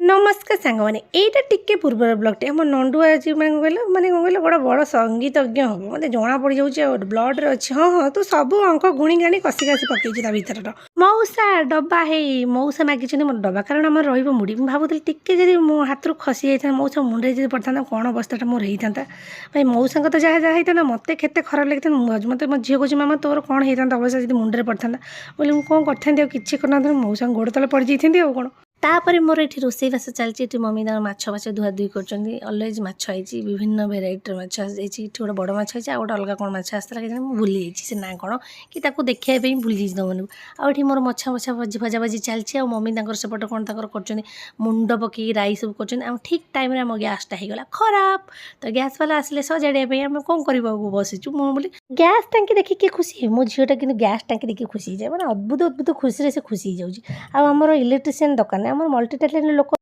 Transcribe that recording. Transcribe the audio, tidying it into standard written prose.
नमस्कार सांग मैंने यहीटा टिके पूर्वर ब्लगटे आम नंदू आज मैंने कौन कहल गोटे बड़ संगीतज्ञ हम मतलब जना पड़ जाऊँ ब्लड्रे अच्छे हाँ हाँ तू सब अंक गुणी गाणी कषि कासी पकई भितर मऊसा डब्बा है मऊसा मागिं मोर डब्बा कारण आम रुड़ी भावुली टिके जब मो हाथ रू खसी जाता मऊसा मुंडे जब पड़ता कौन अवस्था मोर होता भाई मऊसा तो जहाँ जहाँ होता मत के खराब लगी मत मो झील कहे मामा तोर कौन होता अवस्था जब मुंडे पड़ता बोले मुझे कौन करता कि करना मऊसा गोड़ तले पड़ जाती आउ कौन तापर मोर ये रोसईबास चलती मम्मी माछ बाछ धुआ धुई कर अलवेज माछ आई विभिन्न भेराइटर माछ आसी गोटे बड़ माछ आई गोटे अलग कौन माछ आसला कि भूली जाइए से ना कौन कि देखा भूली जाइए तुम आठी मोर मछा मछा भजा भजी चलती आ मम्मी सेपटे कौन कर मुंड पकई राई सब कर ठीक टाइम आम गैसटा होगा खराब तो गैस वाला आसिले सजाड़ापी आम कौन कर बसीचु बोली गैस टांकी देखिए खुशी मो झीटा कि गैस टांकी देखिए खुशी जाए मैंने अद्भुत अद्भुत खुशी से खुशी हो जाऊँगी आमर इलेक्ट्रिशियन दुकान आम मल्टी टैलेंटेड लोक